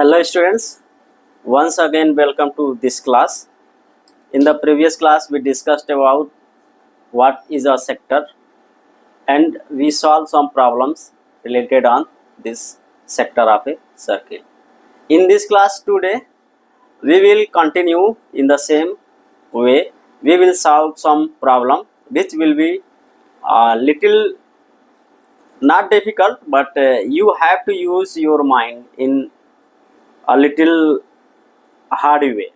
Hello students, once again welcome to this class. In the previous class we discussed about what is a sector and we solved some problems related on this sector of a circle. In this class today we will continue in the same way. We will solve some problem which will be a little not difficult, but you have to use your mind in a little hard way.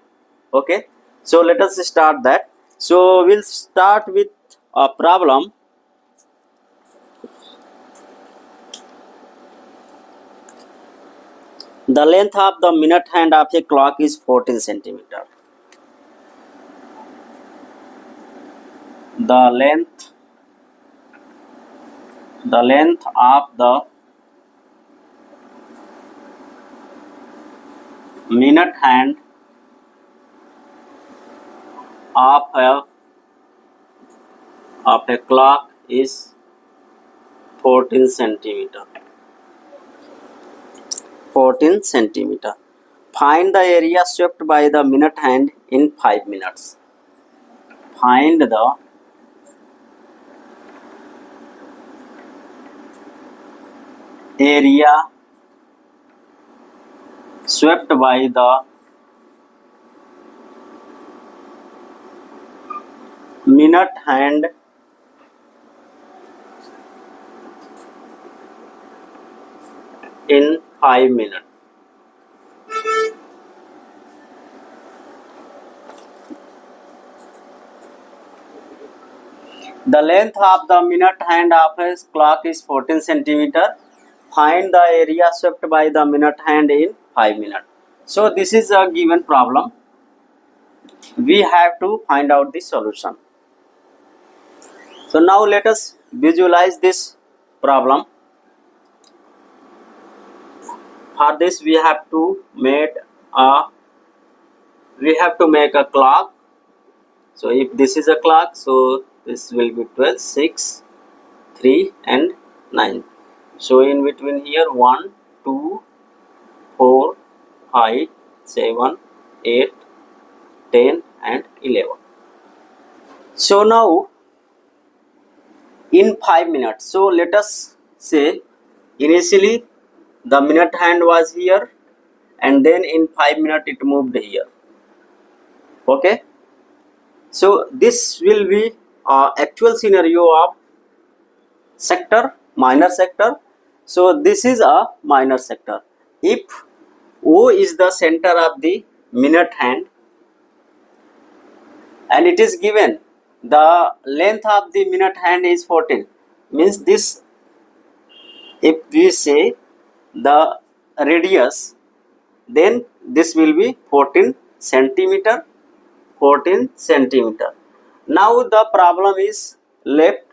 Okay, so let us start that. So we'll start with a problem. The length of the minute hand of a clock is 14 centimeter. The length of the minute hand of a clock is 14 centimeter. 14 centimeter. Find the area swept by the minute hand in 5 minutes. Find the area swept by the minute hand in 5 minutes. The length of the minute hand of a clock is 14 centimeter. Find the area swept by the minute hand in 5 minutes. So this is a given problem. We have to find out the solution. So now let us visualize this problem. For this we have to make a clock. So if this is a clock, so this will be 12, 6, 3 and 9. So in between here 1, 2, 4, 5, 7, 8, 10 and 11. So now in 5 minutes, so let us say initially the minute hand was here and then in 5 minutes it moved here. Okay, so this will be actual scenario of sector, minor sector. So this is a minor sector. If O is the center of the minute hand and it is given the length of the minute hand is 14, means this, if we say the radius, then this will be 14 centimeter. 14 centimeter. Now the problem is left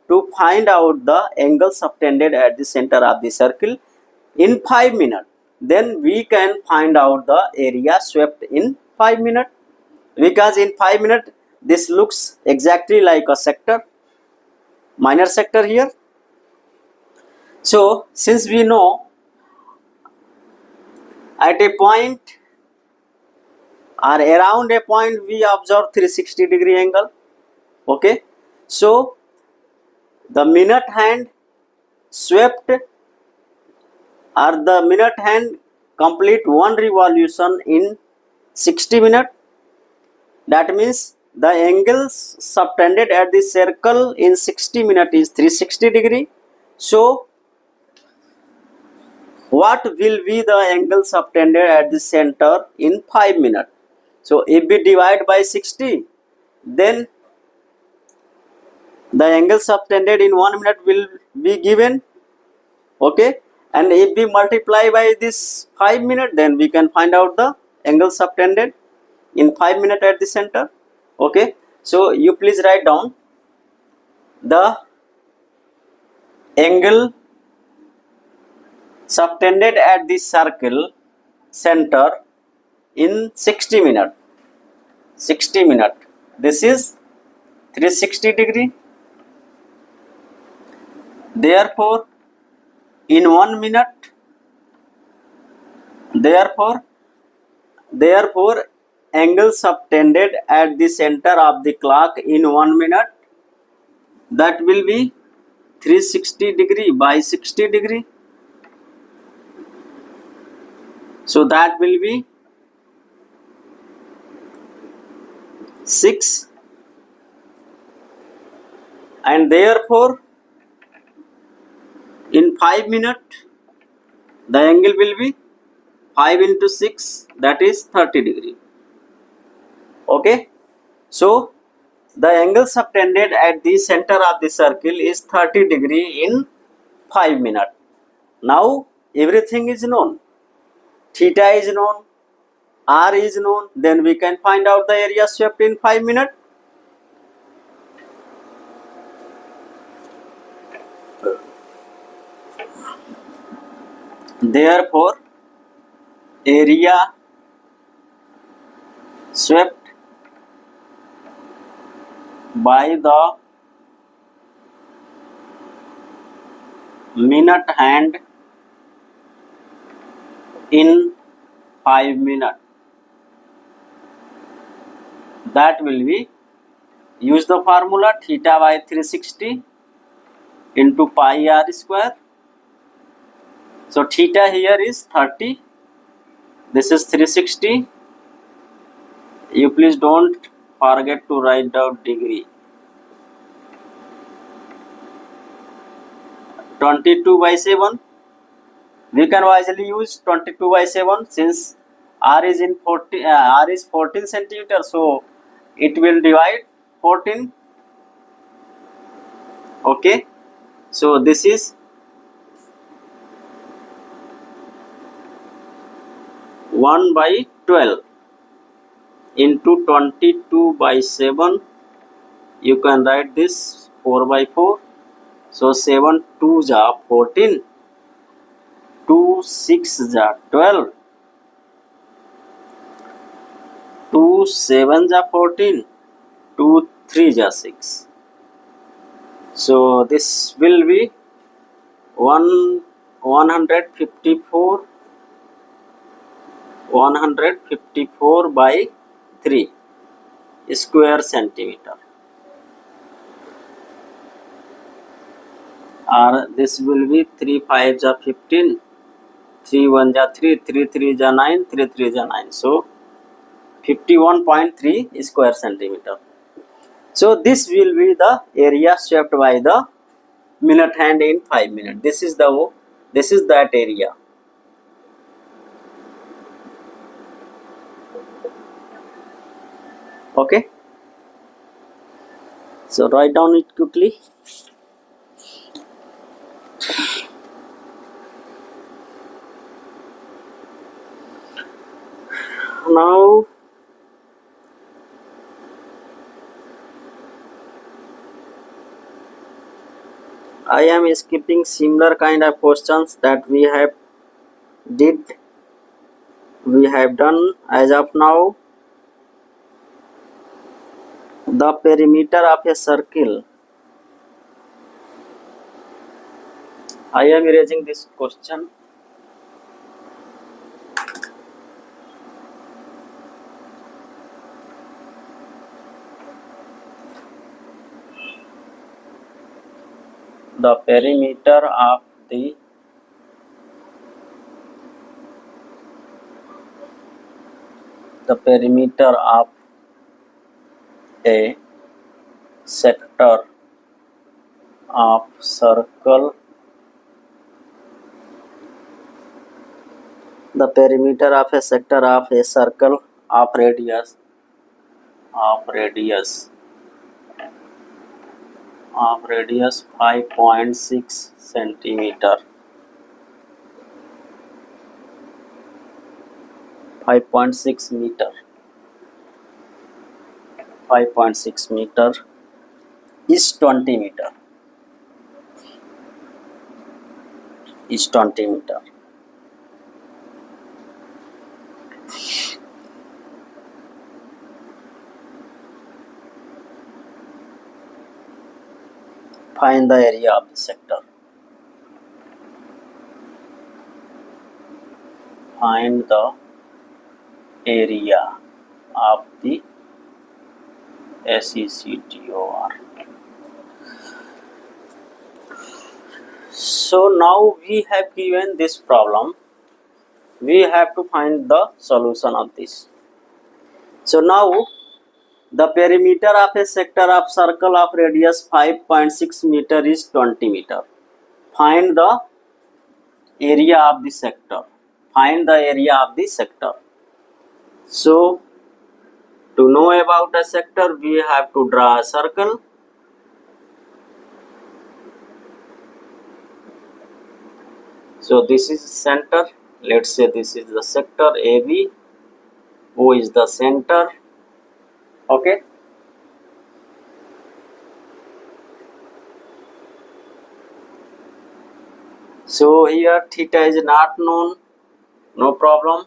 to find out the angle subtended at the center of the circle in 5 minutes. Then we can find out the area swept in 5 minutes, because in 5 minutes this looks exactly like a sector, minor sector here. So since we know at a point or around a point we observe 360-degree angle. Okay, so the minute hand swept or the minute hand complete one revolution in 60 minutes. That means the angles subtended at the circle in 60 minutes is 360-degree. So what will be the angle subtended at the center in 5 minutes? So if we divide by 60, then the angle subtended in 1 minute will be given. Okay, and if we multiply by this 5 minutes, then we can find out the angle subtended in 5 minutes at the center. Okay, so you please write down the angle subtended at the circle center in 60 minutes. 60 minutes. This is 360-degree. Therefore, in 1 minute, Therefore, angle subtended at the center of the clock in 1 minute, that will be 360 degree by 60 degree. So that will be 6, and therefore in 5 minutes the angle will be 5 into 6, that is 30 degree. Okay, so the angle subtended at the center of the circle is 30 degree in 5 minutes. Now everything is known. Theta is known, R is known, then we can find out the area swept in 5 minutes. Therefore, area swept by the minute hand in 5 minutes, that will be, use the formula theta by 360 into pi r square. So theta here is 30, this is 360. You please don't forget to write down degree. 22 by 7, we can wisely use 22 by 7 since r is in 40, r is 14 centimeter, so it will divide 14. Okay, so this is 1 by 12 into 22 by 7. You can write this 4 by 4. So 7 2 ja 14, 2 6 ja 12, 2 7 ja 14, 2 3 ja 6. So this will be 154 by 3 square centimeter, or this will be 3 5 ja 15, 3 1 ja 3, 3 3 ja 9, 3 3 ja 9. So 51.3 square centimeter. So this will be the area swept by the minute hand in 5 minutes. This is that area. Okay, so write down it quickly. Now I am skipping similar kind of questions that we have done as of now. The perimeter of a circle. I am erasing this question. The perimeter of a sector of circle. The perimeter of a sector of a circle of radius 5.6 centimeter. 5.6 meter. 5.6 meter is 20 meter. Find the area of the sector. find the area of the sector. So now we have given this problem, we have to find the solution of this. So now the perimeter of a sector of circle of radius 5.6 meter is 20 meter. Find the area of the sector. Find the area of the sector. So to know about a sector, we have to draw a circle. So this is center. Let's say this is the sector AB. O is the center. Okay. So here theta is not known, no problem,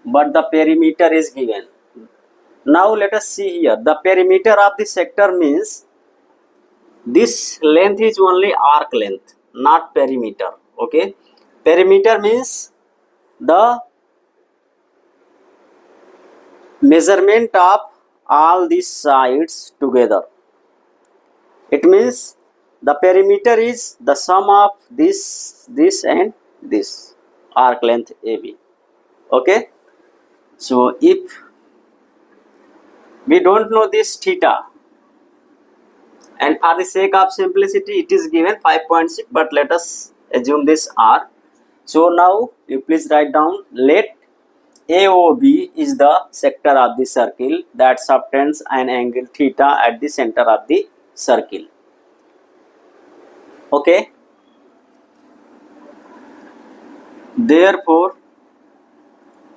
but the perimeter is given. Now let us see here. The perimeter of the sector means this length is only arc length, not perimeter. Okay. Perimeter means the measurement of all these sides together. It means the perimeter is the sum of this and this arc length AB. Okay. So if we don't know this theta, and for the sake of simplicity it is given 5.6, but let us assume this R. So now you please write down, let AOB is the sector of the circle that subtends an angle theta at the center of the circle. Okay. Therefore,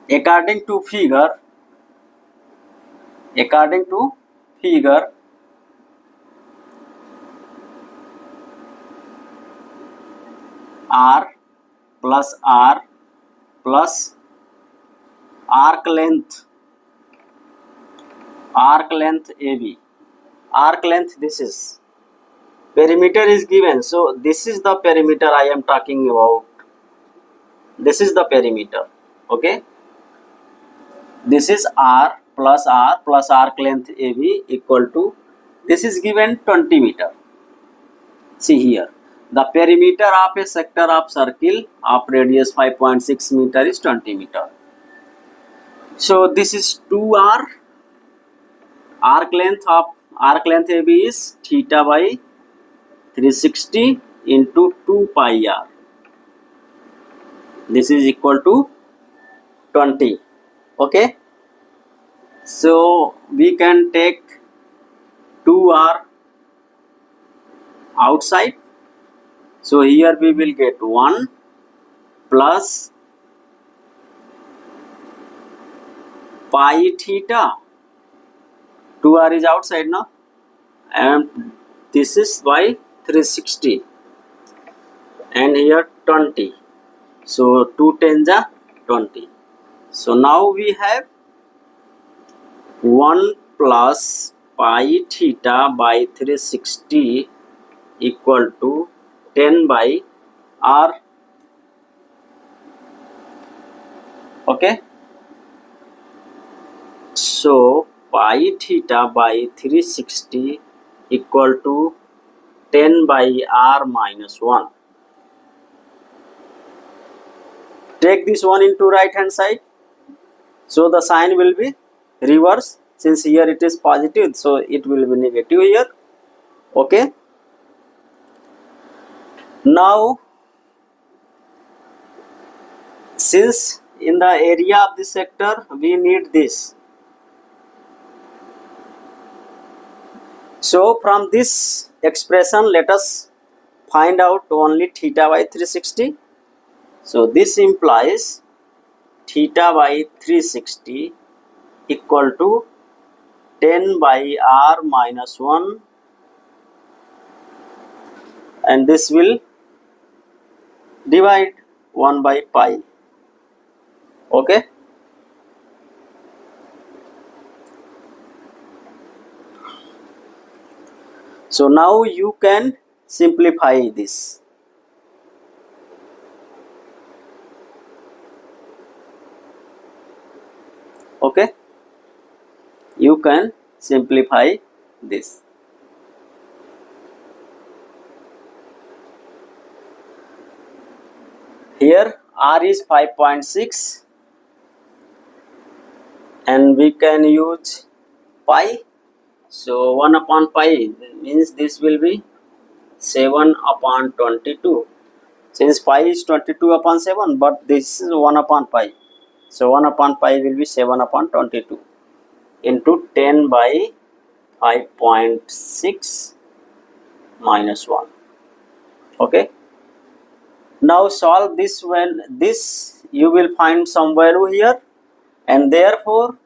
according to figure R plus R plus arc length AB, arc length, this is perimeter is given. So this is the perimeter I am talking about. This is the perimeter. Okay. This is R plus arc length AB equal to, this is given 20 meter. See here, the perimeter of a sector of circle of radius 5.6 meter is 20 meter. So this is 2R. Arc length AB is theta by 360 into 2 pi r. This is equal to 20. Okay. So we can take 2r outside. So here we will get 1 plus pi theta. 2r is outside now, and this is by 360, and here 20. So 2 10s are 20. So now we have 1 plus pi theta by 360 equal to 10 by r. Okay. So pi theta by 360 equal to 10 by r minus 1. Take this one into right hand side. So the sign will be reverse. Since here it is positive, so it will be negative here. Okay. Now, since in the area of the sector we need this, so from this expression let us find out only theta by 360. So this implies theta by 360 equal to 10 by r minus 1, and this will divide 1 by pi. Okay. So now you can simplify this. Okay, you can simplify this. Here r is 5.6 and we can use pi. So 1 upon pi means this will be 7 upon 22. Since pi is 22 upon 7, but this is 1 upon pi. So 1 upon pi will be 7 upon 22 into 10 by 5.6 minus 1. Okay. Now solve this. Well, this you will find some value here, and therefore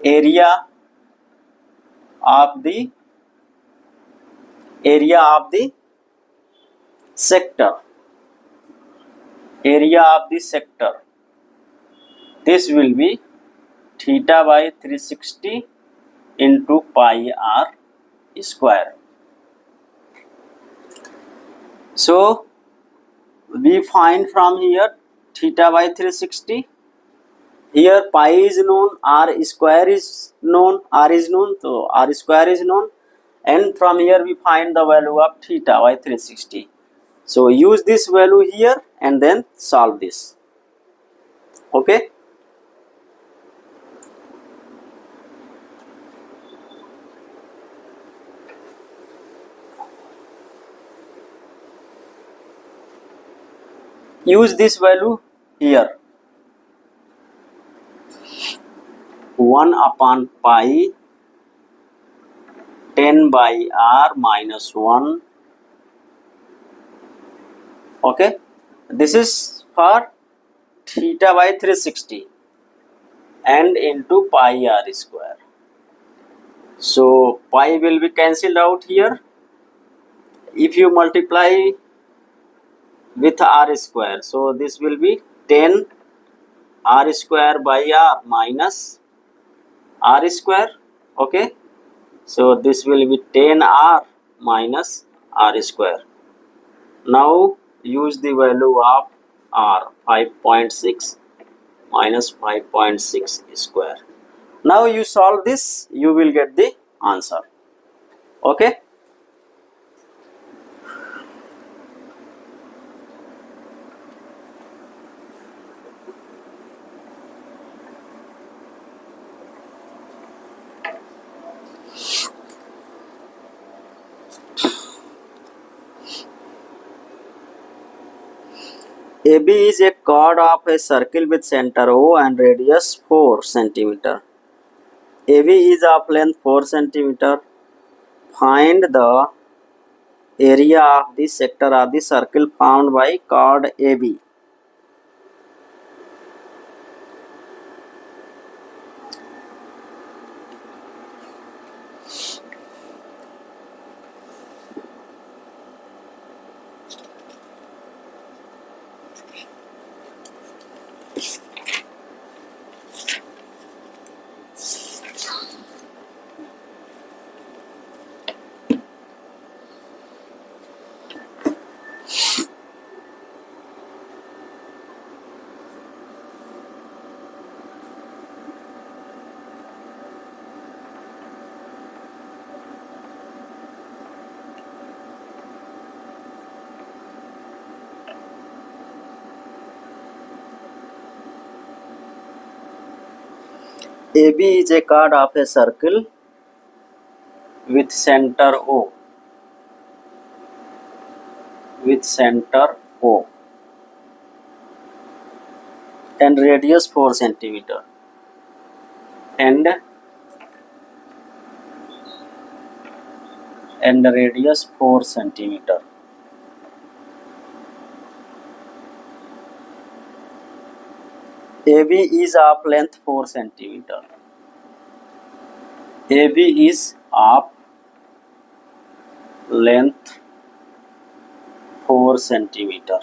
area of the sector, this will be theta by 360 into pi r square. So we find from here theta by 360. Here pi is known, r square is known, so r square is known, and from here we find the value of theta by 360. So use this value here and then solve this. Okay. Use this value here. 1 upon pi 10 by r minus 1. Okay. This is for theta by 360 and into pi r square. So pi will be cancelled out here. If you multiply with r square, so this will be 10 r square by r minus r square. Okay. So this will be 10 r minus r square. Now use the value of r, 5.6 minus 5.6 square. Now you solve this, you will get the answer. Okay. AB is a chord of a circle with center O and radius 4 cm. AB is of length 4 cm. Find the area of the sector of the circle formed by chord AB. AB is a chord of a circle with center O. And radius 4 cm. And radius 4 cm. AB is of length 4 cm. AB is of length 4 cm.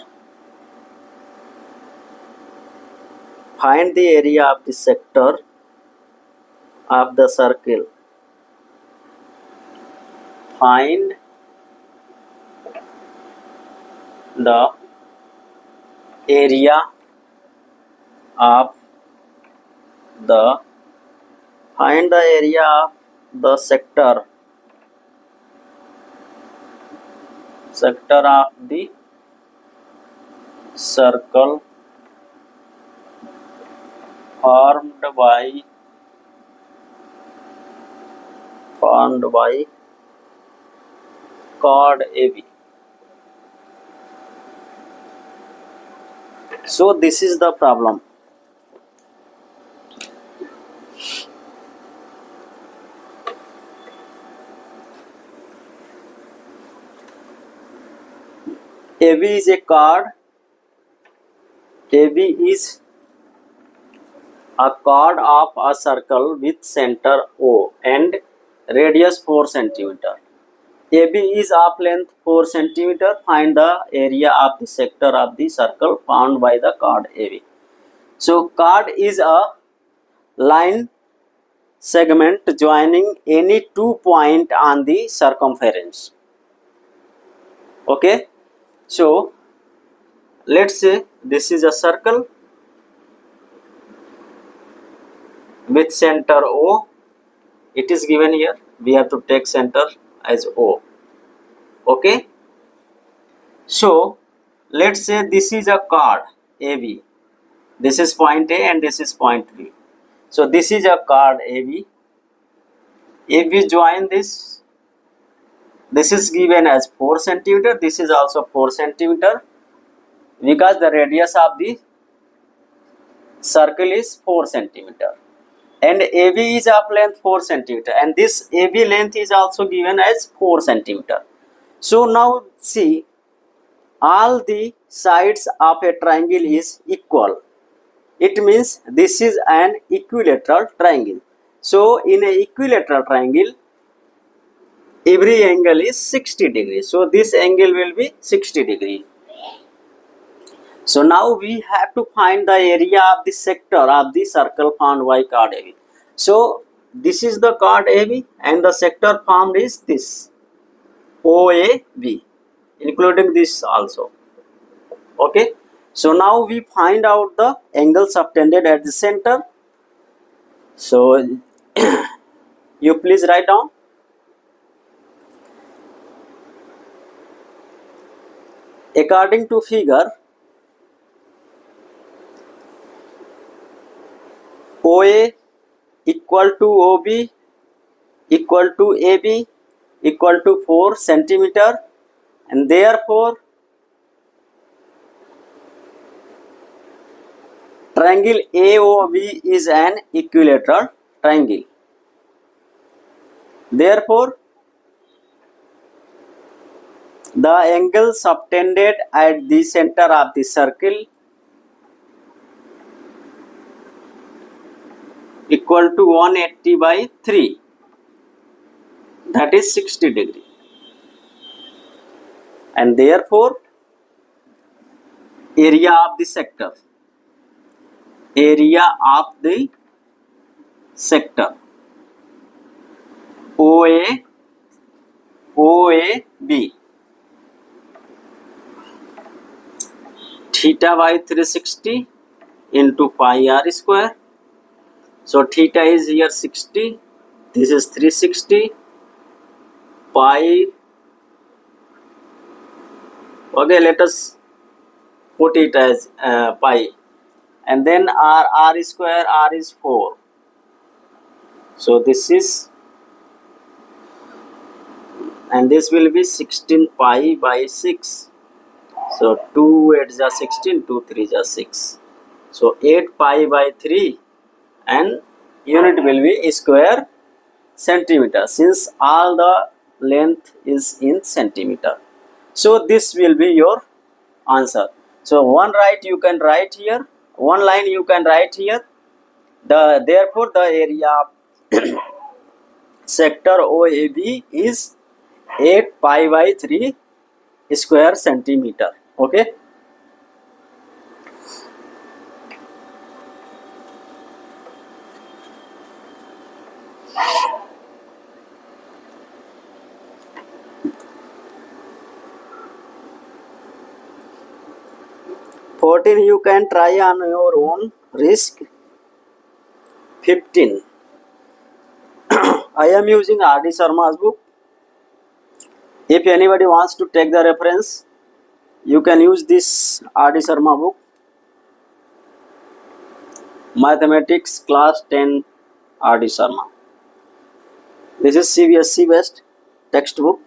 Find the area of the sector of the circle. Find the area of the find the area of the sector of the circle formed by chord AB. So this is the problem. AB is a chord. AB is a chord of a circle with center O and radius 4 cm. AB is of length 4 cm. Find the area of the sector of the circle formed by the chord AB. So chord is a line segment joining any 2 points on the circumference. Okay, so let's say this is a circle with center O. It is given here. We have to take center as O. Okay, so let's say this is a chord AB. This is point A and this is point B. So this is a chord AB. If we join this is given as 4 cm. This is also 4 cm because the radius of the circle is 4 cm. And AB is of length 4 cm. And this AB length is also given as 4 cm. So now see, all the sides of a triangle is equal. It means this is an equilateral triangle. So in an equilateral triangle, every angle is 60 degrees. So this angle will be 60 degrees. So now we have to find the area of the sector of the circle formed by chord AB. So this is the chord AB and the sector formed is this OAB, including this also. Okay. So now we find out the angle subtended at the center. So you please write down. According to figure, OA equal to OB equal to AB equal to 4 centimeter, and therefore triangle AOB is an equilateral triangle. Therefore, the angle subtended at the center of the circle equal to 180 by 3, that is 60 degree. And therefore, area of the sector OAB theta by 360 into pi r square. So theta is here 60, this is 360, pi, okay, let us put it as pi, and then r square, r is 4. So this is, and this will be 16 pi by 6. So 2 8 is 16, 2 3 is 6. So 8 pi by 3, and unit will be square centimeter, since all the length is in centimeter. So this will be your answer. So one you can write here, one line you can write here. Therefore the area of sector OAB is 8 pi by 3 square centimeter. Okay. You can try on your own risk. 15. I am using R.D. Sharma's book. If anybody wants to take the reference, you can use this R.D. Sharma book. Mathematics class 10 R.D. Sharma. This is CBSE based textbook.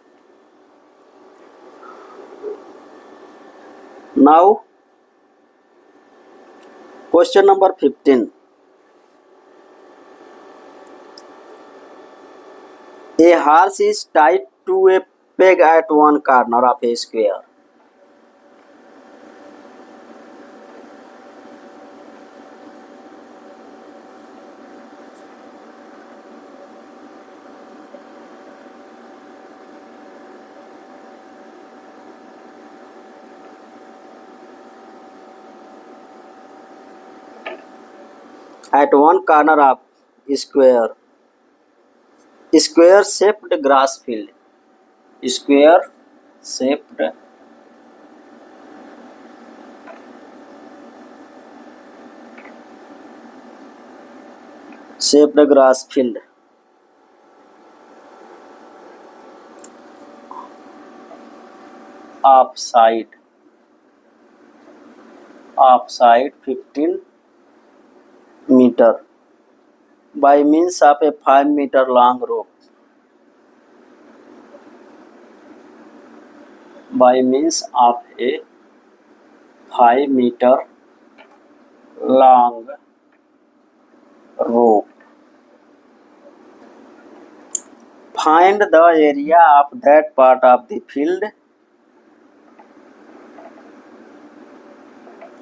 Now, question number 15. A horse is tied to a peg at one corner of a square. At one corner of square shaped grass field. Square shaped grass field. Offside 15 meter by means of a 5-meter long rope. By means of a 5-meter long rope. Find the area of that part of the field.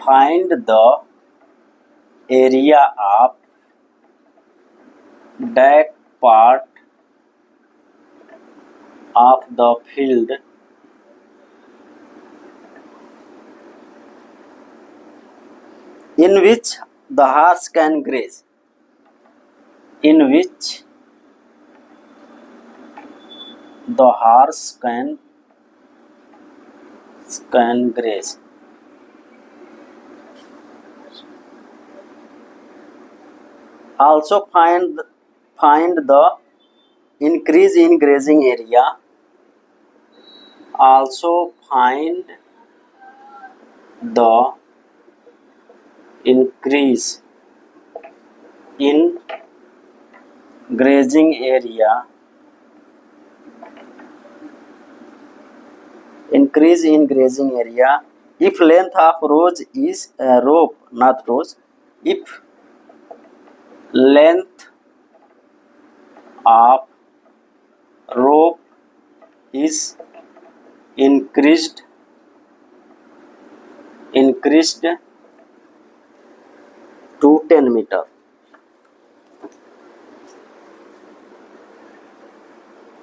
Find the area of that part of the field in which the horse can graze. In which the horse can graze. Also find the increase in grazing area. Also find the increase in grazing area. Increase in grazing area if length of rope is if length of rope is increased to 10 meter.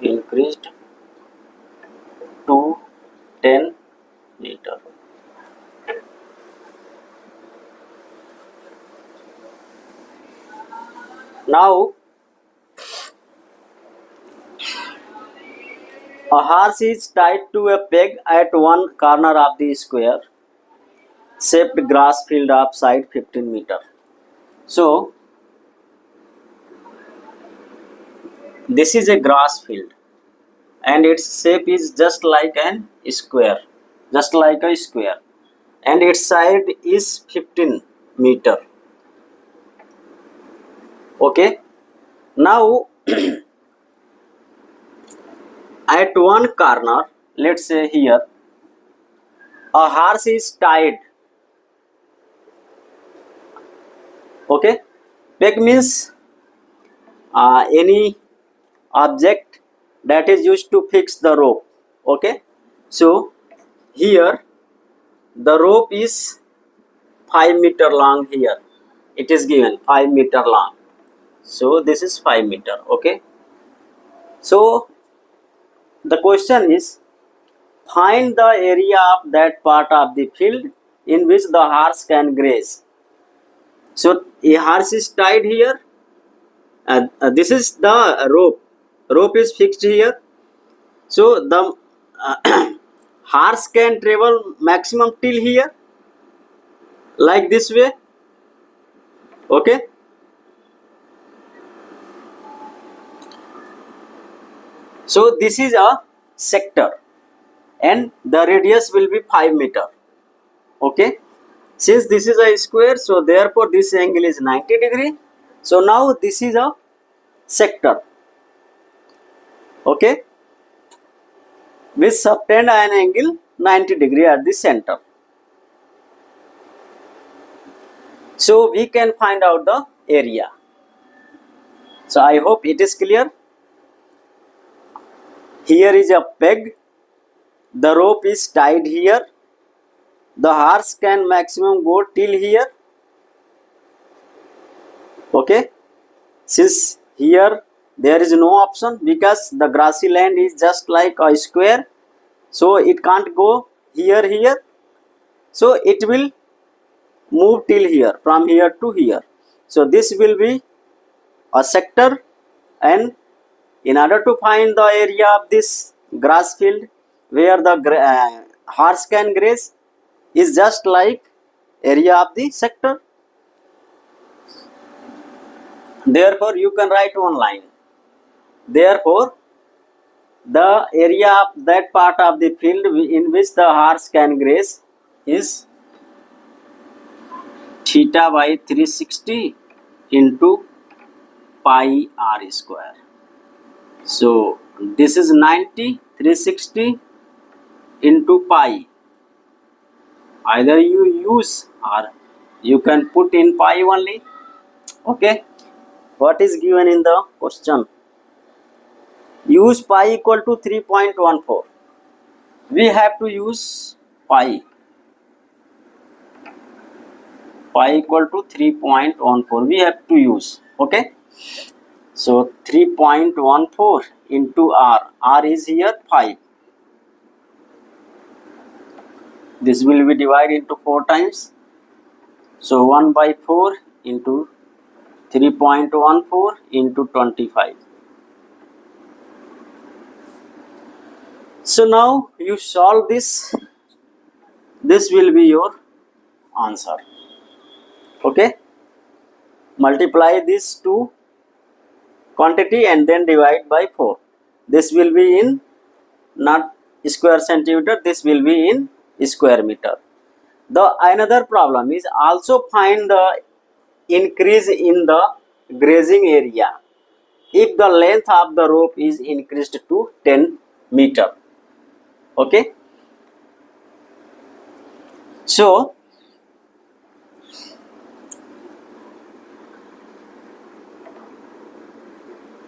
Increased to 10 meter. Now, a horse is tied to a peg at one corner of the square shaped grass field of side 15 meter. So, this is a grass field and its shape is just like a square, and its side is 15 meter. Okay, now at one corner, let's say here, a horse is tied. Okay, peg means any object that is used to fix the rope. Okay, so here the rope is 5 meter long. Here it is given 5 meter long, so this is 5 meter. Okay, so the question is, find the area of that part of the field in which the horse can graze. So a horse is tied here. This is the rope. Rope is fixed here. So the horse can travel maximum till here, like this way. Okay. So this is a sector and the radius will be 5 meter. Okay, since this is a square, so therefore this angle is 90 degree. So now this is a sector, okay, which subtend an angle 90 degree at the center. So we can find out the area. So I hope it is clear. Here is a peg, the rope is tied here, the horse can maximum go till here. Okay, since here there is no option because the grassy land is just like a square, so it can't go here, so it will move till here, from here to here. So this will be a sector, and in order to find the area of this grass field where the horse can graze is just like area of the sector. Therefore you can write one line. Therefore the area of that part of the field in which the horse can graze is theta by 360 into pi r square. So this is 90, 360 into pi. Either you use or you can put in pi only. Okay, what is given in the question? Use pi equal to 3.14. We have to use pi. Pi equal to 3.14. We have to use. Okay. So 3.14 into r. R is here 5. This will be divided into 4 times. So 1 by 4 into 3.14 into 25. So now you solve this. This will be your answer. Okay. Multiply this to quantity and then divide by 4. This will be in not square centimeter, this will be in square meter. The another problem is also find the increase in the grazing area if the length of the rope is increased to 10 meter. Okay. So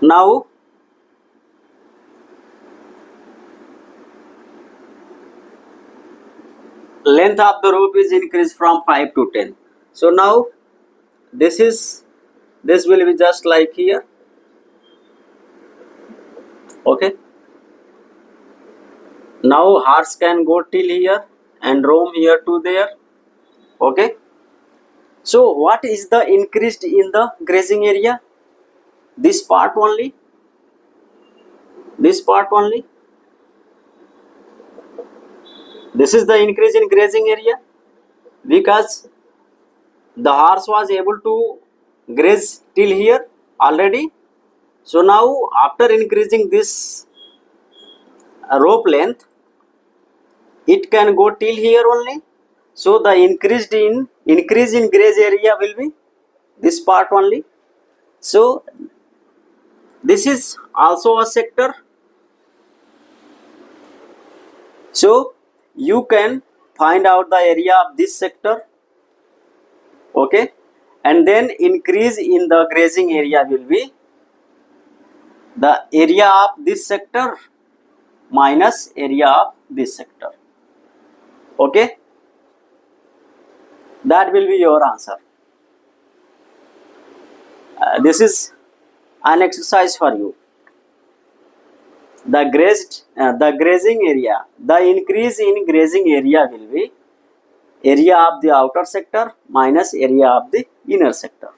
now length of the rope is increased from 5 to 10. So now this will be just like here. Okay. Now horse can go till here and roam here to there. Okay. So what is the increased in the grazing area? This part only. This part only. This is the increase in grazing area because the horse was able to graze till here already. So now after increasing this rope length, it can go till here only. So the increase in graze area will be this part only. So this is also a sector. So you can find out the area of this sector. Okay, and then increase in the grazing area will be the area of this sector minus area of this sector. Okay, that will be your answer. This is an exercise for you. The grazing area, the increase in grazing area will be area of the outer sector minus area of the inner sector.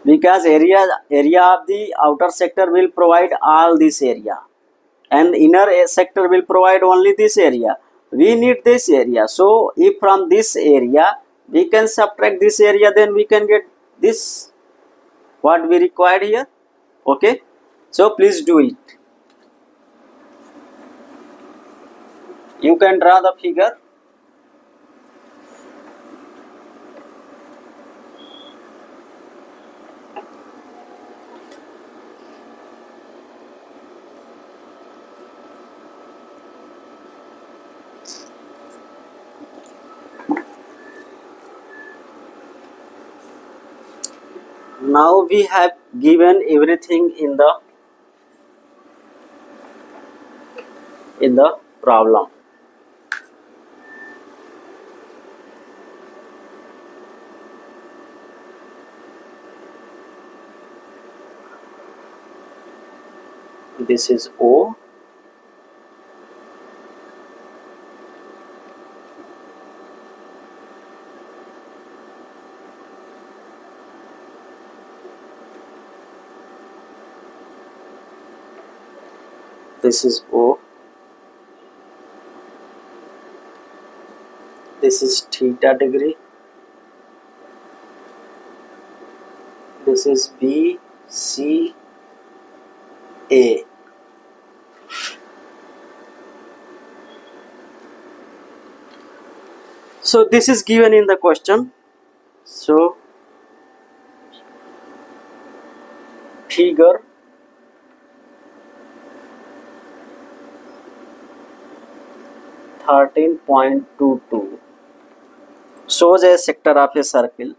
Because area of the outer sector will provide all this area and inner sector will provide only this area. We need this area. So if from this area we can subtract this area, then we can get this. what we required here. Okay, so please do it. You can draw the figure. Now we have given everything in the problem. This is O. This is O. This is theta degree. This is B, C, A. So this is given in the question. So figure 13.22 shows a sector of a circle.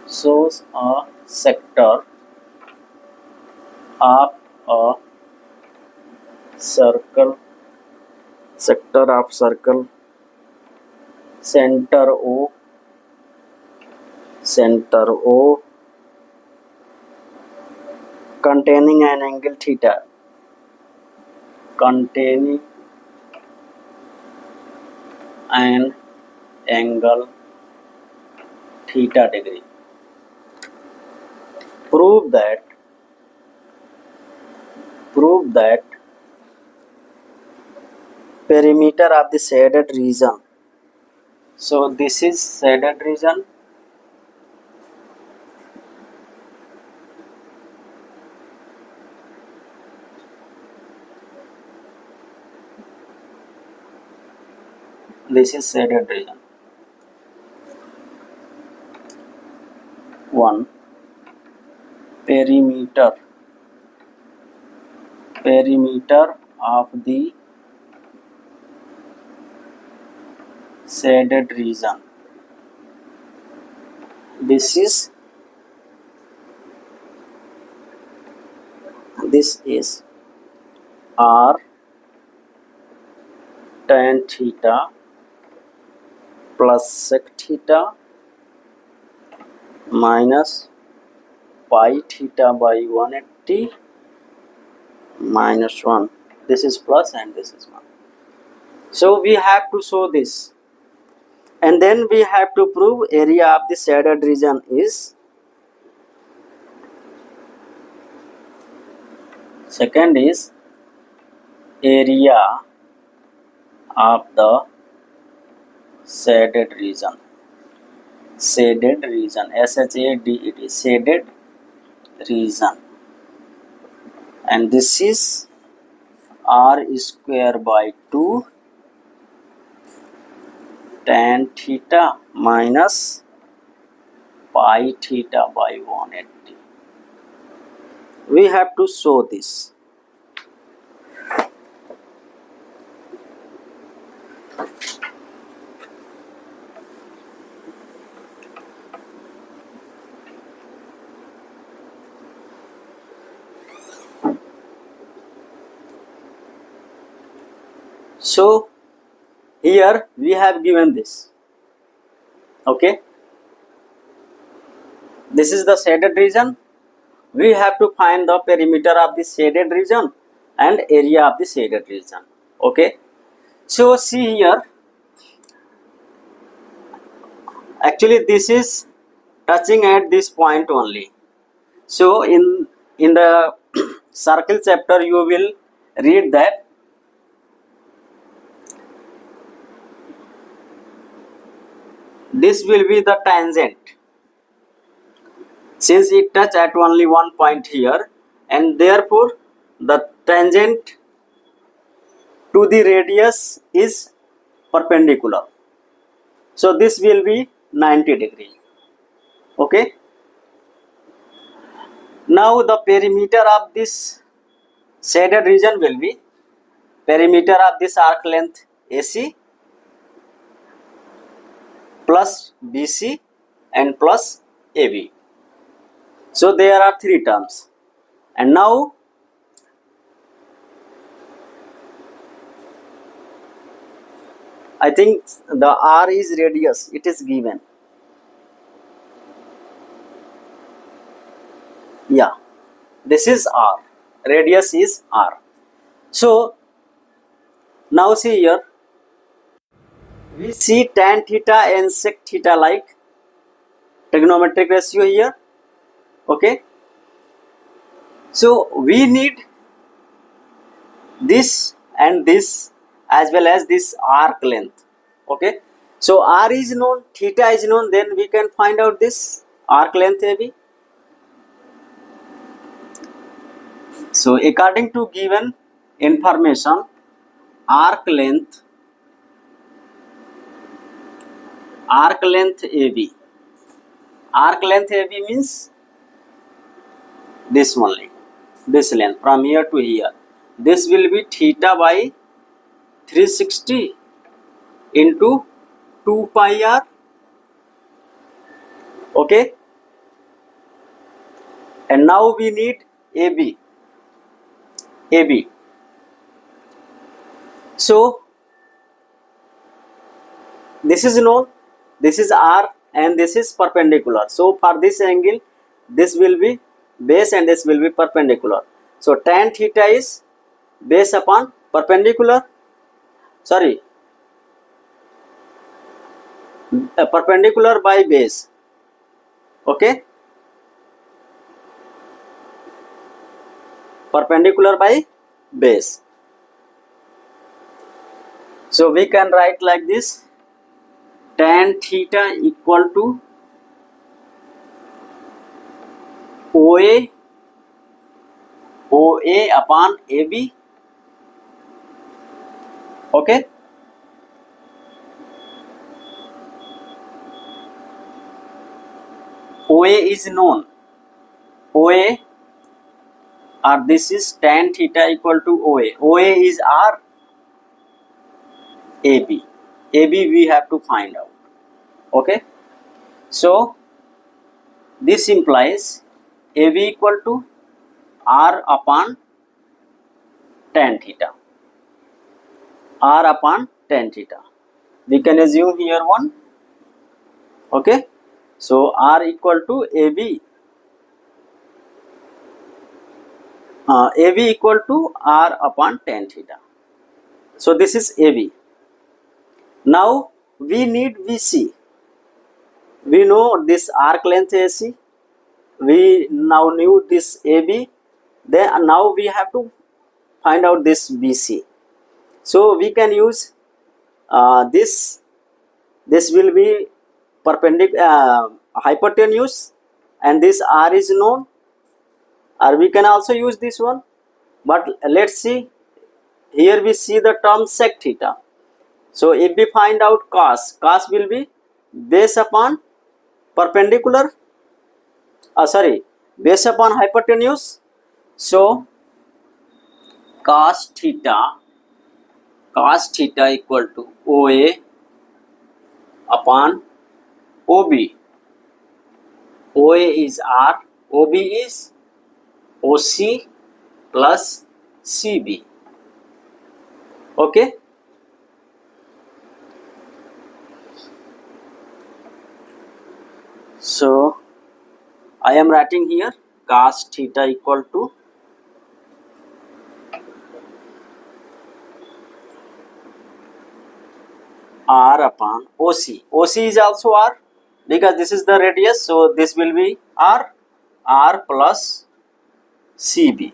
Shows a sector of a circle. Sector of circle. Center O. Center O. Containing an angle theta. Containing an angle theta degree. Prove that perimeter of the shaded region. So this is shaded region. This is shaded region. 1. Perimeter of the shaded region. This is R tan theta plus sec theta minus pi theta by 180 minus 1. This is plus and this is 1. So we have to show this, and then we have to prove area of the shaded region is. Second is area of the shaded region. Shaded region. SHADED. Shaded region. And this is R square by 2 tan theta minus pi theta by 180. We have to show this. So here we have given this. Okay, this is the shaded region. We have to find the perimeter of the shaded region and area of the shaded region. Okay, so see here, actually this is touching at this point only. So in the circle chapter you will read that this will be the tangent. since it touch at only one point here, and therefore the tangent to the radius is perpendicular. So this will be 90 degree. Okay. Now the perimeter of this shaded region will be perimeter of this arc length AC plus BC and plus AB. So there are three terms. And now I think the R is radius, it is given. Yeah, this is R, radius is R. So now see here, we see tan theta and sec theta like trigonometric ratio here. Okay, so we need this and this as well as this arc length. Okay, so R is known, theta is known, then we can find out this arc length AB. So according to given information, arc length AB, arc length AB means this only, this length from here to here. This will be theta by 360 into 2 pi r. Okay, and now we need AB. So this is known, this is R and this is perpendicular. So for this angle, this will be base and this will be perpendicular. So tan theta is base upon perpendicular, perpendicular by base. Okay, perpendicular by base. So we can write like this, tan theta equal to OA upon AB. Okay, OA is known, OA, or this is tan theta equal to OA. OA is R, AB we have to find out. Okay, so this implies AB equal to R upon tan theta, R upon tan theta. We can assume here 1. Okay, so R equal to AB, AB equal to R upon tan theta. So this is AB. Now we need VC. We know this arc length AC. We now knew this AB. Then now we have to find out this BC. So we can use this will be perpendicular, hypotenuse, and this R is known, or we can also use this one. But let's see, here we see the term sec theta. So if we find out cos will be base upon perpendicular, base upon hypotenuse. So cos theta equal to OA upon OB. OA is R, OB is OC plus CB. Okay, so I am writing here cos theta equal to R upon OC. OC is also R because this is the radius, so this will be R plus CB.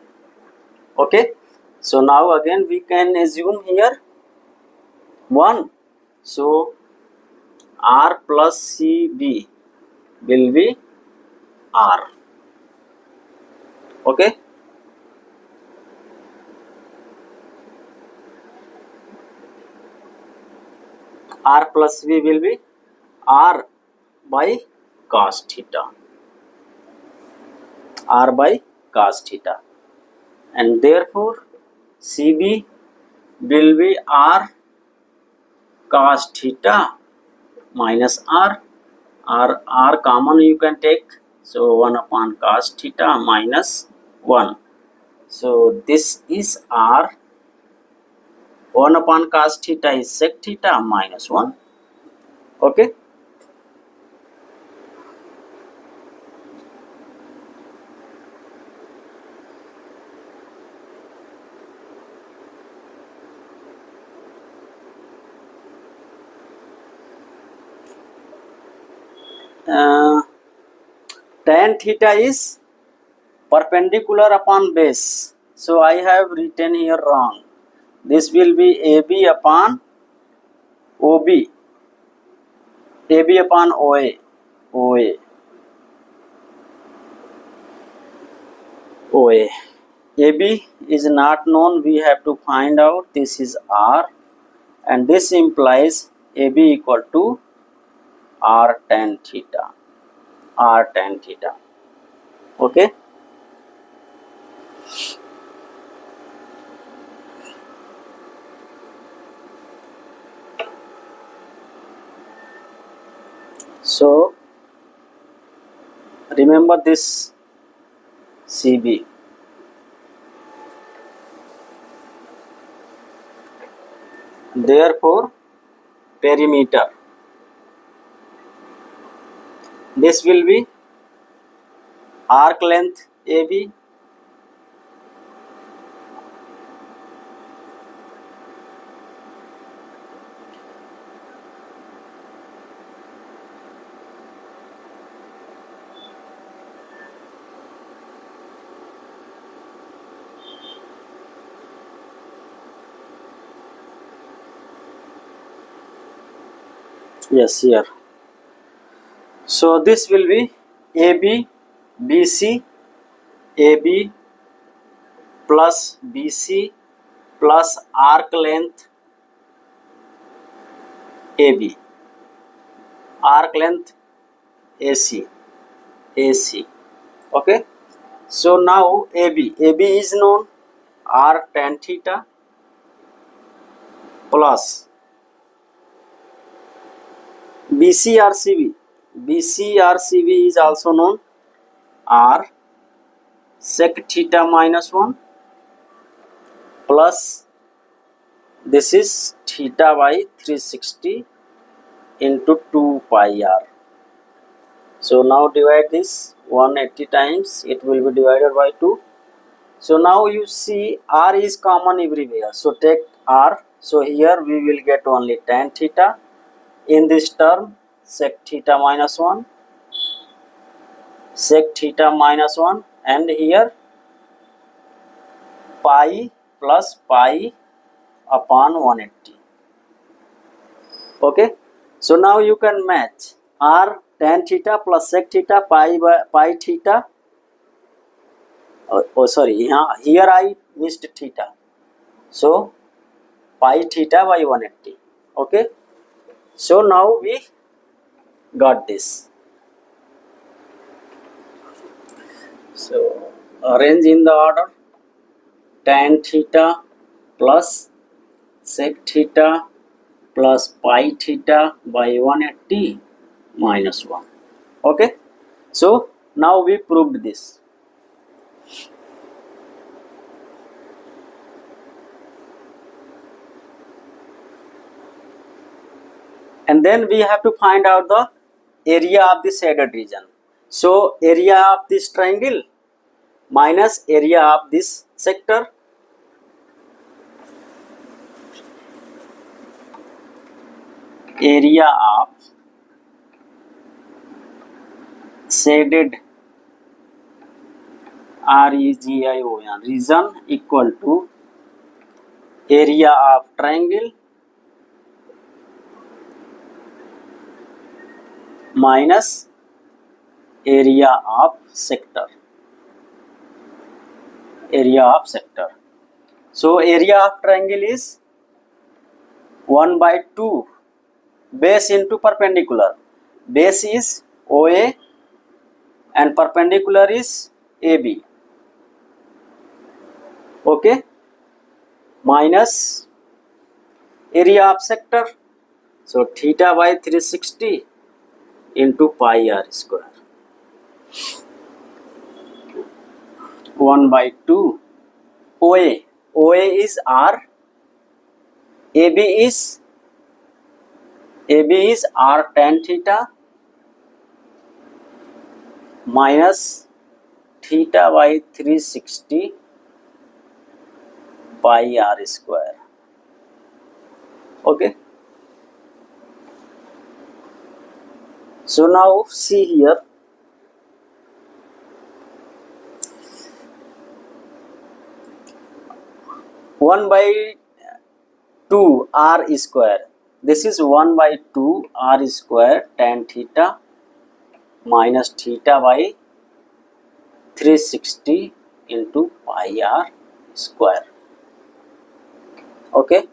Okay, so now again we can assume here 1. So R plus CB will be R. Okay. R plus V will be R by cos theta. R by cos theta. And therefore CB will be R cos theta minus R. R common you can take. So 1 upon cos theta minus 1. So this is R. 1 upon cos theta is sec theta minus 1. Okay. Tan theta is perpendicular upon base. So I have written here wrong. This will be AB upon OB. AB upon OA. OA. OA. AB is not known. We have to find out. This is R. And this implies AB equal to R tan theta. R tan theta. Okay. So remember this CB. Therefore perimeter. This will be arc length AB. Yes, here. So this will be AB, BC, AB plus BC plus arc length AB, arc length AC, AC. Okay. So now AB is known, R tan theta plus BC RCB is also known, R sec theta minus 1 plus this is theta by 360 into 2 pi r. So now divide this 180 times, it will be divided by 2. So now you see R is common everywhere. So take R. So here we will get only tan theta. In this term sec theta minus 1, sec theta minus 1, and here pi plus pi upon 180. Okay. So now you can match R tan theta plus sec theta pi theta. Sorry, here I missed theta. So pi theta by 180. Okay. So now we got this. So arrange in the order: tan theta plus sec theta plus pi theta by 180 minus 1. Okay. So now we proved this. And then we have to find out the area of the shaded region. So area of this triangle minus area of this sector. Area of shaded region equal to area of triangle minus area of sector. area of sector. So area of triangle is 1 by 2 base into perpendicular. Base is OA and perpendicular is AB. Okay, minus area of sector, so theta by 360 into pi r square. 1 by 2 OA. OA is R, AB is R tan theta minus theta by 360 pi r square. Okay. So now see here, one by 2 r square. This is 1 by 2 r square tan theta minus theta by 360 into pi r square. Okay.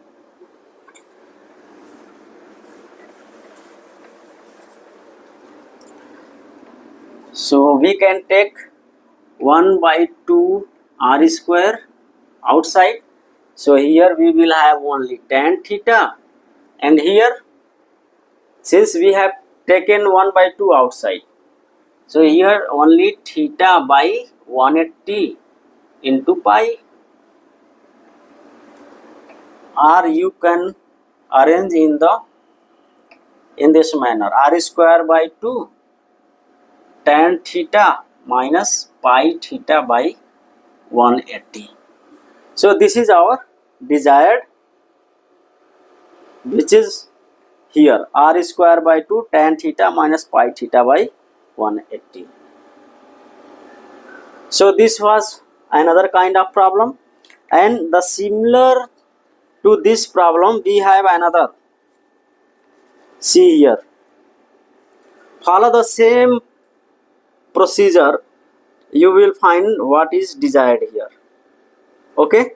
So we can take 1 by 2 r square outside. So here we will have only tan theta, and here since we have taken 1 by 2 outside, so here only theta by 180 into pi, or you can arrange in this manner, r square by 2 tan theta minus pi theta by 180. So this is our desired, which is here r square by 2 tan theta minus pi theta by 180. So this was another kind of problem, and the similar to this problem we have another. See here, follow the same procedure, you will find what is desired here. Okay,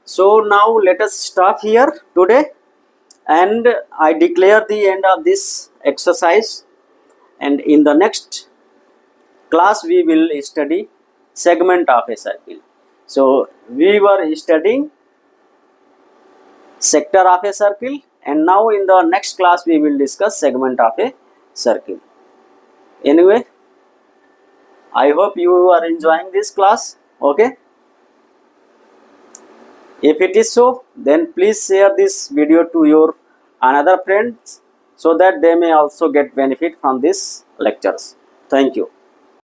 so now let us stop here today, and I declare the end of this exercise, and in the next class we will study segment of a circle. So we were studying sector of a circle, and now in the next class we will discuss segment of a circle. Anyway, I hope you are enjoying this class. Okay, if it is so, then please share this video to your another friends, so that they may also get benefit from these lectures. Thank you.